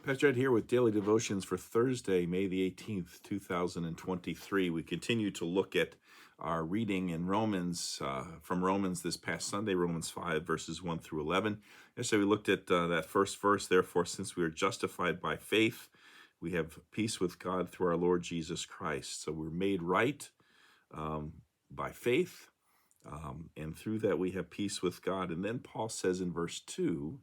Pastor Ed here with Daily Devotions for Thursday, May the 18th, 2023. We continue to look at our reading in Romans, from Romans this past Sunday, Romans 5, verses 1 through 11. Yesterday we looked at that first verse, therefore, since we are justified by faith, we have peace with God through our Lord Jesus Christ. So we're made right by faith, and through that we have peace with God. And then Paul says in verse 2,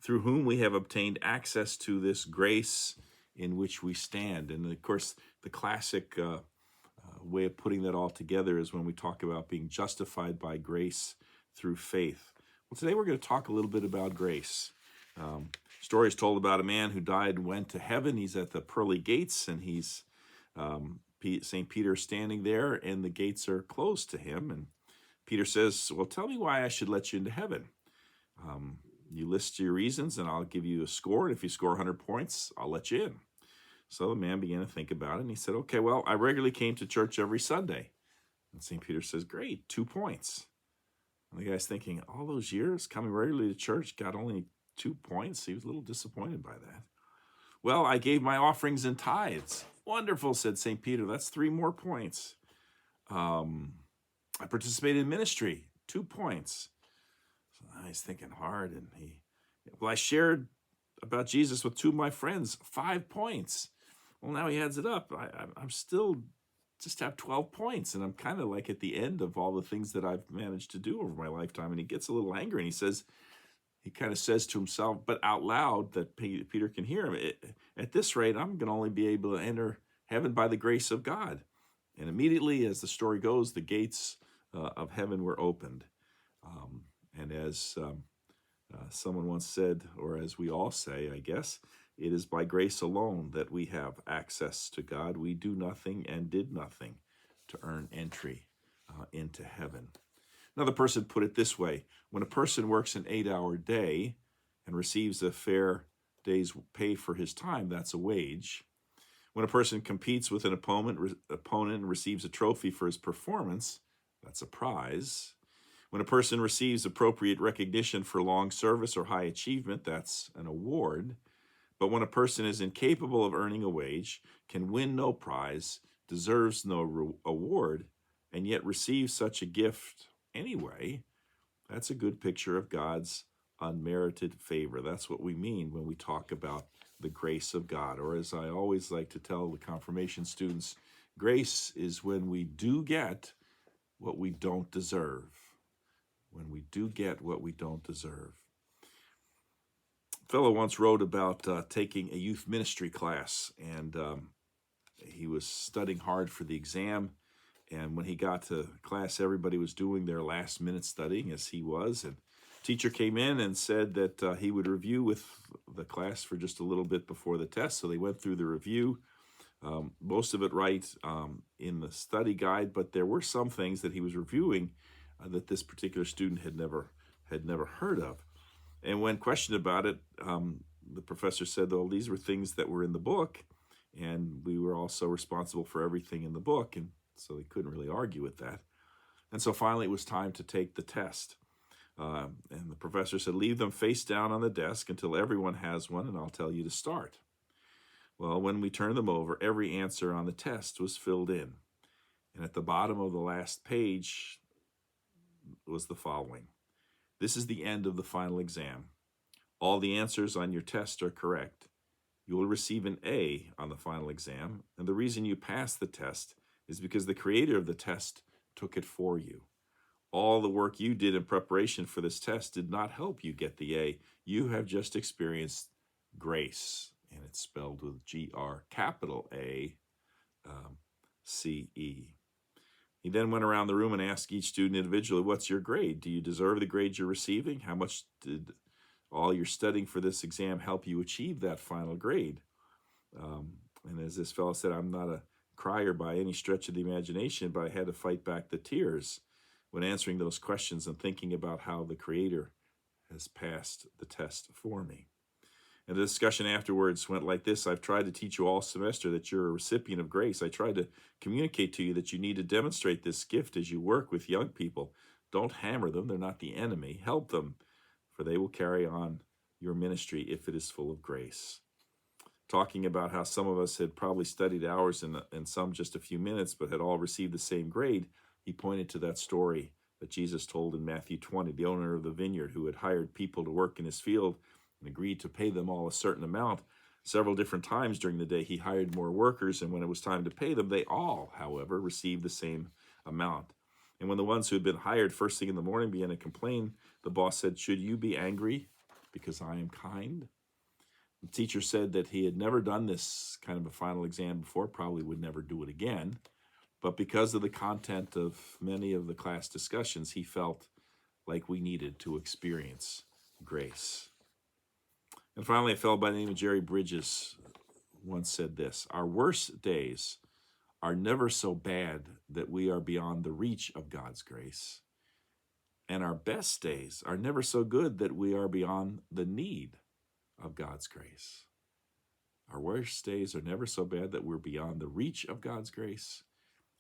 through whom we have obtained access to this grace in which we stand. And of course, the classic way of putting that all together is when we talk about being justified by grace through faith. Well, today we're going to talk a little bit about grace. Story is told about a man who died and went to heaven. He's at the pearly gates, and he's St. Peter standing there, and the gates are closed to him. And Peter says, well, tell me why I should let you into heaven. You list your reasons, and I'll give you a score. And if you score 100 points, I'll let you in. So the man began to think about it, and he said, okay, well, I regularly came to church every Sunday. And St. Peter says, great, 2 points. And the guy's thinking, all those years coming regularly to church, got only 2 points? He was a little disappointed by that. Well, I gave my offerings and tithes. Wonderful, said St. Peter. That's 3 more points. I participated in ministry, 2 points. He's thinking hard, and I shared about Jesus with 2 of my friends, 5 points. Well, now he adds it up. I'm still just have 12 points, and I'm kind of like at the end of all the things that I've managed to do over my lifetime. And he gets a little angry, and he kind of says to himself, but out loud that Peter can hear him, at this rate, I'm going to only be able to enter heaven by the grace of God. And immediately, as the story goes, the gates of heaven were opened. And as someone once said, or as we all say, I guess, it is by grace alone that we have access to God. We do nothing and did nothing to earn entry into heaven. Another person put it this way: when a person works an 8-hour day and receives a fair day's pay for his time, that's a wage. When a person competes with an opponent and receives a trophy for his performance, that's a prize. When a person receives appropriate recognition for long service or high achievement, that's an award. But when a person is incapable of earning a wage, can win no prize, deserves no award, and yet receives such a gift anyway, that's a good picture of God's unmerited favor. That's what we mean when we talk about the grace of God. Or as I always like to tell the confirmation students, grace is when we do get what we don't deserve. When we do get what we don't deserve. A fellow once wrote about taking a youth ministry class, and he was studying hard for the exam. And when he got to class, everybody was doing their last minute studying, as he was. And teacher came in and said that he would review with the class for just a little bit before the test. So they went through the review, most of it right in the study guide, but there were some things that he was reviewing that this particular student had never heard of. And when questioned about it, the professor said, well, these were things that were in the book, and we were also responsible for everything in the book, and so they couldn't really argue with that. And so finally it was time to take the test. And the professor said, leave them face down on the desk until everyone has one, and I'll tell you to start. Well, when we turned them over, every answer on the test was filled in. And at the bottom of the last page was the following: this is the end of the final exam. All the answers on your test are correct. You will receive an A on the final exam, and the reason you passed the test is because the creator of the test took it for you. All the work you did in preparation for this test did not help you get the A. You have just experienced grace, and it's spelled with G-R, capital A, C-E. He then went around the room and asked each student individually, what's your grade? Do you deserve the grade you're receiving? How much did all your studying for this exam help you achieve that final grade? And as this fellow said, I'm not a crier by any stretch of the imagination, but I had to fight back the tears when answering those questions and thinking about how the Creator has passed the test for me. And the discussion afterwards went like this: I've tried to teach you all semester that you're a recipient of grace. I tried to communicate to you that you need to demonstrate this gift as you work with young people. Don't hammer them. They're not the enemy. Help them, for they will carry on your ministry if it is full of grace. talking about how some of us had probably studied hours and some just a few minutes, but had all received the same grade, he pointed to that story that Jesus told in Matthew 20, the owner of the vineyard who had hired people to work in his field and agreed to pay them all a certain amount. Several different times during the day, he hired more workers, and when it was time to pay them, they all, however, received the same amount. And when the ones who had been hired first thing in the morning began to complain, the boss said, "Should you be angry because I am kind?" The teacher said that he had never done this kind of a final exam before, probably would never do it again. But because of the content of many of the class discussions, he felt like we needed to experience grace. And finally, a fellow by the name of Jerry Bridges once said this: "Our worst days are never so bad that we are beyond the reach of God's grace. And our best days are never so good that we are beyond the need of God's grace." Our worst days are never so bad that we're beyond the reach of God's grace.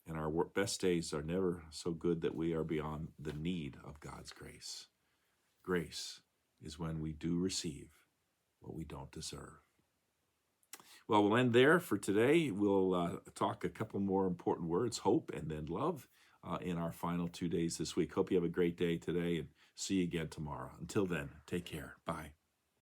And our best days are never so good that we are beyond the need of God's grace. Grace is when we do receive what we don't deserve. Well, we'll end there for today. We'll talk a couple more important words, hope and then love, in our final 2 days this week. Hope you have a great day today and see you again tomorrow. Until then, take care. Bye.